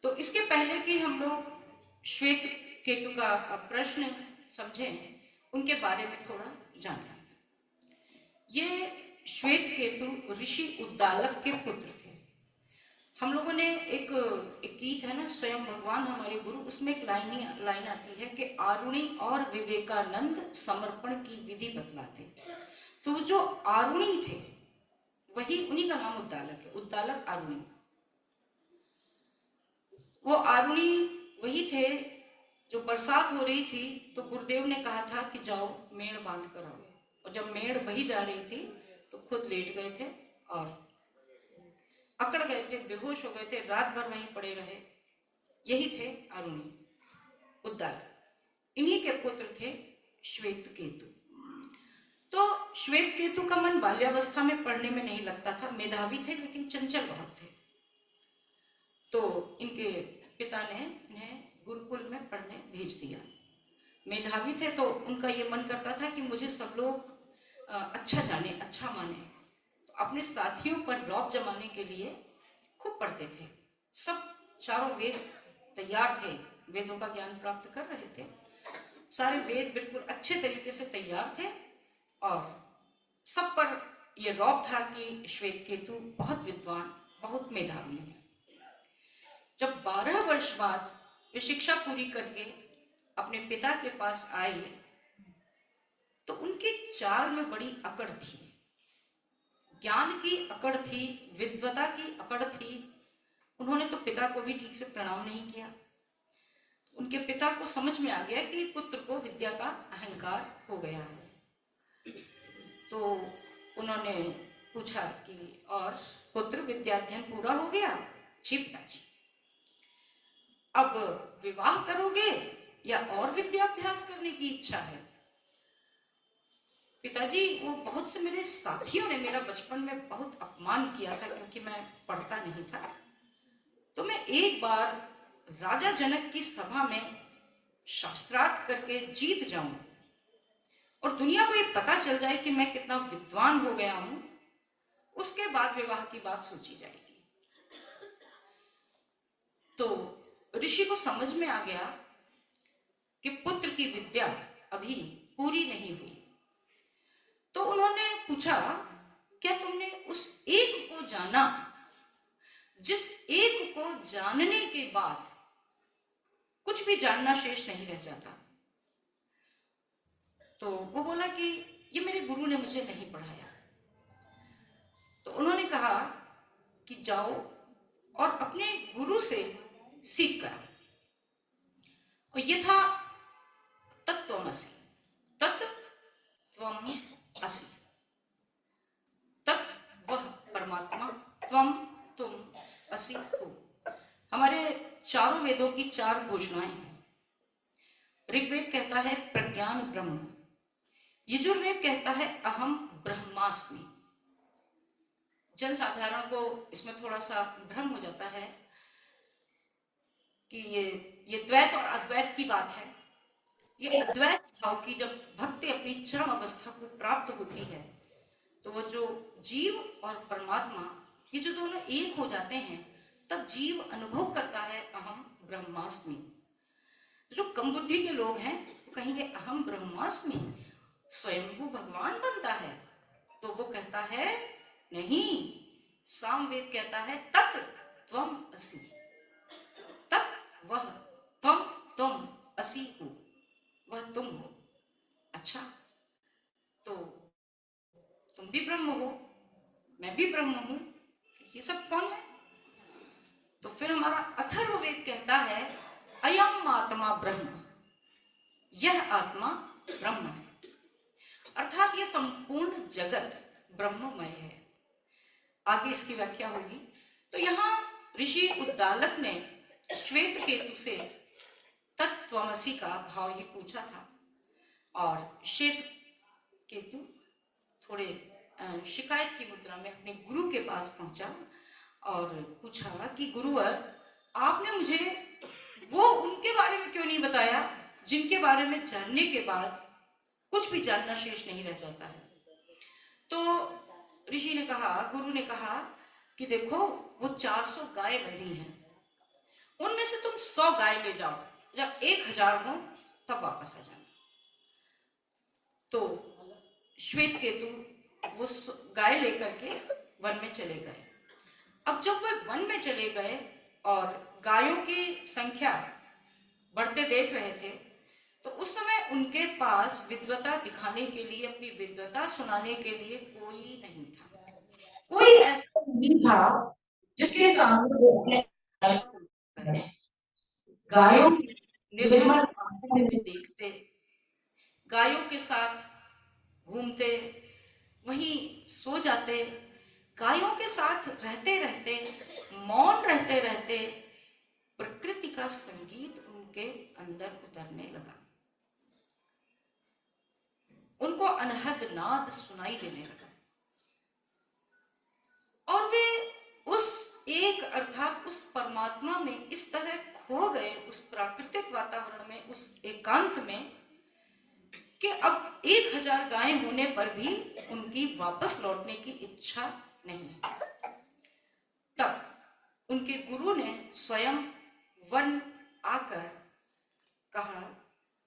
तो इसके पहले कि हम लोग श्वेत केतु का प्रश्न समझें, उनके बारे में थोड़ा जानें। ये श्वेत केतु ऋषि उद्दालक के पुत्र थे। हम लोगों ने एक गीत है ना, स्वयं भगवान हमारे गुरु, उसमें एक लाइन आती है कि आरुणि और विवेकानंद समर्पण की विधि बतलाते। तो जो आरुणि थे वही, उन्हीं का नाम उद्दालक है, उद्दालक आरुणि। वो आरुणि वही थे जो बरसात हो रही थी तो गुरुदेव ने कहा था कि जाओ मेड़ बांध कर आओ, और जब मेड़ बही जा रही थी तो खुद लेट गए थे और अकड़ गए थे, बेहोश हो गए थे, रात भर वहीं पड़े रहे। यही थे आरुणि उद्दालक। इन्हीं के पुत्र थे श्वेत केतु। तो श्वेत केतु का मन बाल्यावस्था में पढ़ने में नहीं लगता था, मेधावी थे लेकिन चंचल बहुत थे। तो इनके पिता ने इन्हें गुरुकुल में पढ़ने भेज दिया। मेधावी थे तो उनका ये मन करता था कि मुझे सब लोग अच्छा जाने, अच्छा माने। तो अपने साथियों पर रौब जमाने के लिए खूब पढ़ते थे। सब चारों वेद तैयार थे, वेदों का ज्ञान प्राप्त कर रहे थे। सारे वेद बिल्कुल अच्छे तरीके से तैयार थे और सब पर यह रौब था कि श्वेत केतु बहुत विद्वान, बहुत मेधावी है। जब 12 वर्ष बाद वे शिक्षा पूरी करके अपने पिता के पास आए तो उनकी चाल में बड़ी अकड़ थी, ज्ञान की अकड़ थी, विद्वता की अकड़ थी। उन्होंने तो पिता को भी ठीक से प्रणाम नहीं किया। उनके पिता को समझ में आ गया कि पुत्र को विद्या का अहंकार हो गया है। तो उन्होंने पूछा कि और पुत्र विद्याध्ययन पूरा हो गया? जी पिताजी। अब विवाह करोगे या और विद्याभ्यास करने की इच्छा है? पिताजी, वो बहुत से मेरे साथियों ने मेरा बचपन में बहुत अपमान किया था क्योंकि मैं पढ़ता नहीं था। तो मैं एक बार राजा जनक की सभा में शास्त्रार्थ करके जीत जाऊं और दुनिया को ये पता चल जाए कि मैं कितना विद्वान हो गया हूं, उसके बाद विवाह की बात सोची जाएगी। तो ऋषि को समझ में आ गया कि पुत्र की विद्या अभी पूरी नहीं हुई। तो उन्होंने पूछा, क्या तुमने उस एक को जाना जिस एक को जानने के बाद कुछ भी जानना शेष नहीं रह जाता? तो वो बोला कि ये मेरे गुरु ने मुझे नहीं पढ़ाया। तो उन्होंने कहा कि जाओ और अपने गुरु से सीख कर। और ये था तत्त्वमसि, तत्त्वम असि, तत्व वह परमात्मा, त्वम तुम, असि हो। हमारे चारों वेदों की 4 घोषणाएं हैं। ऋग्वेद कहता है प्रज्ञान ब्रह्म, यजुर्वेद कहता है अहम ब्रह्मास्मि। जनसाधारण को इसमें थोड़ा सा भ्रम हो जाता है कि ये द्वैत और अद्वैत की बात है। ये अद्वैत भाव की जब भक्ति अपनी चरम अवस्था को प्राप्त होती है तो वो जो जीव और परमात्मा, ये जो दोनों एक हो जाते हैं, तब जीव अनुभव करता है अहम ब्रह्मास्मि। जो कम बुद्धि के लोग हैं वो कहेंगे अहम ब्रह्मास्मि, स्वयंभू भगवान बनता है। तो वो कहता है नहीं, सामवेद कहता है तत् त्वम असि, तत् वह, त्वम तुम, असि हो, वह तुम हो। अच्छा, तो तुम भी ब्रह्म हो, मैं भी ब्रह्म हूं, ये सब कौन है? तो फिर हमारा अथर्ववेद कहता है अयम आत्मा ब्रह्म, यह आत्मा ब्रह्म है। अर्थात ये संपूर्ण जगत ब्रह्ममय है। आगे इसकी व्याख्या होगी। तो यहाँ ऋषि उद्दालक ने श्वेत केतु से तत्त्वमसि का भाव ही पूछा था और श्वेत केतु थोड़े शिकायत की मुद्रा में अपने गुरु के पास पहुंचा और पूछा कि गुरुवर, आपने मुझे वो उनके बारे में क्यों नहीं बताया जिनके बारे में जानने के बाद कुछ भी जानना शेष नहीं रह जाता है? तो ऋषि ने कहा, गुरु ने कहा कि देखो, वो 400 गाय बंधी हैं उनमें से तुम 100 गाय ले जाओ, जब 1000 हो तब वापस आ जाना। तो श्वेत केतु वो गाय लेकर के वन में चले गए। अब जब वे वन में चले गए और गायों की संख्या बढ़ते देख रहे थे, तो उस समय उनके पास विद्वता दिखाने के लिए, अपनी विद्वता सुनाने के लिए कोई नहीं था। कोई ऐसा नहीं था जिसके सामने वो अपने गायों की निर्मल आंखों में देखते, गायों के साथ घूमते, वहीं सो जाते, गायों के साथ रहते रहते, मौन रहते रहते प्रकृति का संगीत उनके अंदर उतरने लगा। उनको अनहद नाद सुनाई देने लगा और वे उस एक अर्थात उस परमात्मा में इस तरह खो गए, उस प्राकृतिक वातावरण में, उस एकांत में, कि अब 1000 गायें होने पर भी उनकी वापस लौटने की इच्छा नहीं है। तब उनके गुरु ने स्वयं वन आकर कहा,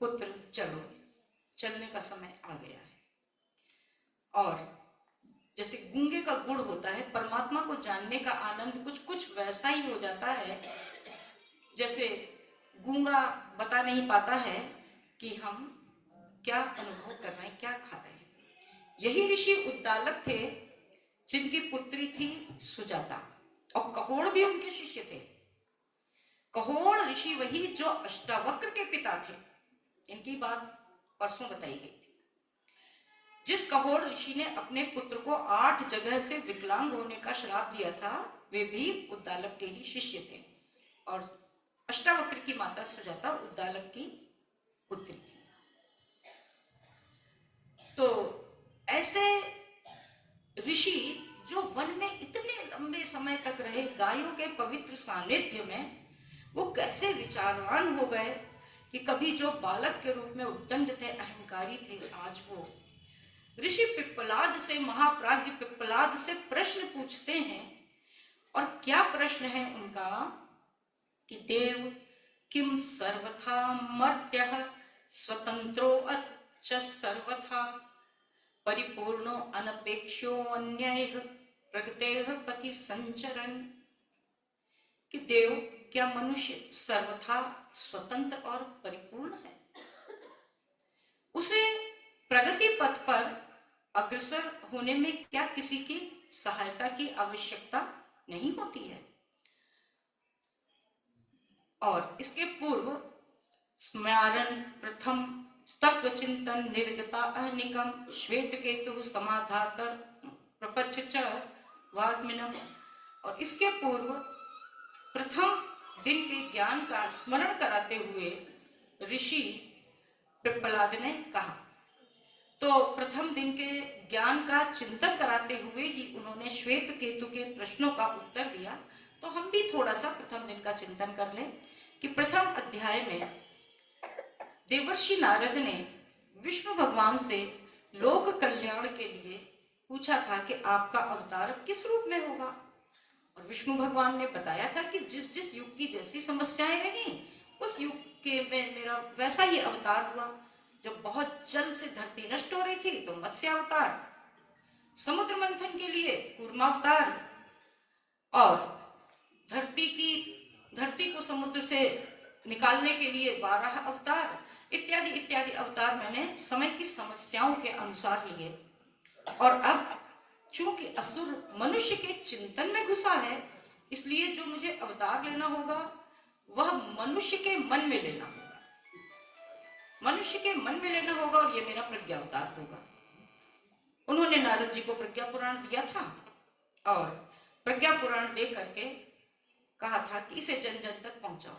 पुत्र चलो, चलने का समय आ गया है। और जैसे गूंगे का गुड़ होता है, परमात्मा को जानने का आनंद कुछ कुछ वैसा ही हो जाता है जैसे गूंगा बता नहीं पाता है कि हम क्या अनुभव कर रहे हैं, क्या खा रहे हैं। यही ऋषि उद्दालक थे, जिनकी पुत्री थी सुजाता, और कहोड़ भी उनके शिष्य थे। कहोड़ ऋषि वही जो अष्टावक्र के पिता थे, इनकी बात परसों बताई गई थी। जिस कहोड़ ऋषि ने अपने पुत्र को 8 जगह से विकलांग होने का श्राप दिया था, वे भी उद्दालक के ही शिष्य थे, और अष्टावक्र की माता सुजाता उद्दालक की पुत्री थी। तो ऐसे ऋषि जो वन में इतने लंबे समय तक रहे, गायों के पवित्र सानिध्य में, वो कैसे विचारवान हो गए कि कभी जो बालक के रूप में उद्दंड थे, अहंकारी थे, आज वो ऋषि पिप्पलाद से, महाप्राज्ञ पिप्पलाद से प्रश्न पूछते हैं। और क्या प्रश्न है उनका कि देव किम सर्वथा मर्त्यः स्वतंत्रो अथ च सर्वथा परिपूर्णो अनपेक्षो अन्यैः प्रगतेः पथि संचरन्। कि देव, क्या मनुष्य सर्वथा स्वतंत्र और परिपूर्ण है? उसे प्रगति पथ पर अग्रसर होने में क्या किसी की सहायता की आवश्यकता नहीं होती है? और इसके पूर्व स्मरण प्रथम तत्व चिंतन निर्गता अहनिकम श्वेत केतु समाधातर प्रपंच च वाग्मिनम। और इसके पूर्व प्रथम दिन के ज्ञान का स्मरण कराते हुए ऋषि पिप्पलाद ने कहा। तो प्रथम दिन के ज्ञान का चिंतन कराते हुए ही उन्होंने श्वेत केतु के प्रश्नों का उत्तर दिया। तो हम भी थोड़ा सा प्रथम दिन का चिंतन कर लें कि प्रथम अध्याय में देवर्षि नारद ने विष्णु भगवान से लोक कल्याण के लिए पूछा था कि आपका अवतार किस रूप में होगा। और विष्णु भगवान ने बताया था कि जिस जिस युग की जैसी समस्याएं रही, उस युग के में मेरा वैसा ही अवतार हुआ। जब बहुत जल से धरती नष्ट हो रही थी तो मत्स्य अवतार, समुद्र मंथन के लिए कूर्मावतार, और धरती को समुद्र से निकालने के लिए 12 अवतार, इत्यादि इत्यादि अवतार मैंने समय की समस्याओं के अनुसार लिए। और अब चूंकि असुर मनुष्य के चिंतन में घुसा है, इसलिए जो मुझे अवतार लेना होगा वह मनुष्य के मन में लेना होगा, मनुष्य के मन में लेना होगा, और यह मेरा प्रज्ञा अवतार होगा। उन्होंने नारद जी को प्रज्ञा पुराण दिया था, और प्रज्ञा पुराण दे करके कहा था कि इसे जन जन तक पहुंचाओ।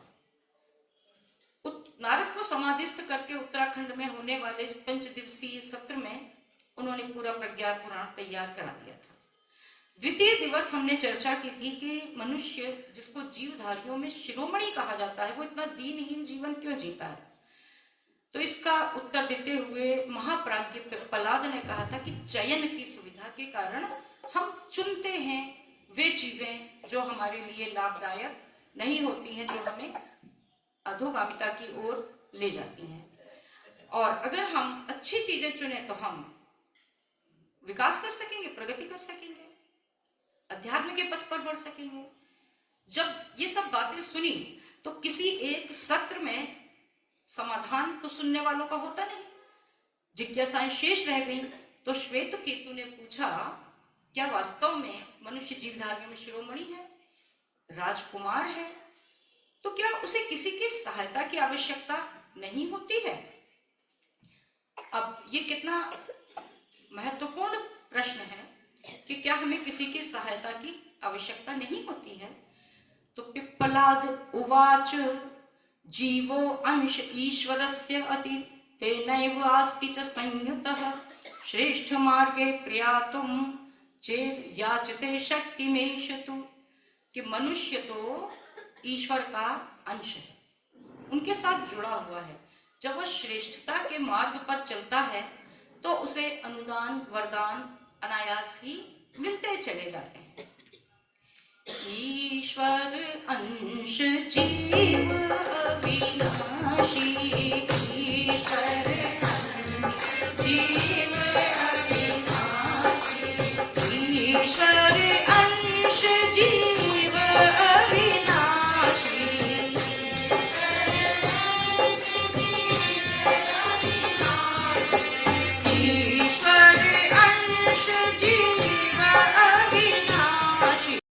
नारद को समाधिस्थ करके उत्तराखंड में होने वाले इस 5 दिवसीय सत्र में उन्होंने पूरा प्रज्ञा पुराण तैयार करा दिया था। द्वितीय दिवस हमने चर्चा की थी कि मनुष्य, जिसको जीवधारियों में शिरोमणि कहा जाता है, वो इतना दीनहीन जीवन क्यों जीता है। तो इसका उत्तर देते हुए महाप्राज्ञ पिप्पलाद ने कहा था कि चयन की सुविधा के कारण हम चुनते हैं वे चीजें जो हमारे लिए लाभदायक नहीं होती हैं जो हमें अधोगामिता की ओर ले जाती हैं। और अगर हम अच्छी चीजें चुने तो हम विकास कर सकेंगे, प्रगति कर सकेंगे, अध्यात्म के पथ पर बढ़ सकेंगे। जब ये सब बातें सुनी तो किसी एक सत्र में समाधान तो सुनने वालों का होता नहीं, जिज्ञासाएं शेष रह गई। तो श्वेत केतु ने पूछा, क्या वास्तव में मनुष्य जीवधारियों में शिरोमणि है, राजकुमार है, तो क्या उसे किसी की सहायता की आवश्यकता नहीं होती है? अब ये कितना महत्वपूर्ण प्रश्न है कि क्या हमें किसी की सहायता की आवश्यकता नहीं होती है? तो पिप्पलाद उवाच, जीवो अंश ईश्वरस्य अति तेनैव आस्ति च संयुतः, श्रेष्ठ मार्गे प्रयातुम चेद याचते शक्तिमेष तु। कि मनुष्य तो ईश्वर का अंश है, उनके साथ जुड़ा हुआ है। जब वह श्रेष्ठता के मार्ग पर चलता है तो उसे अनुदान वरदान अनायास ही मिलते चले जाते हैं। ईश्वर अंश जीव अविनाशी, ईश्वर अंश जीव अविनाशी, ईश्वर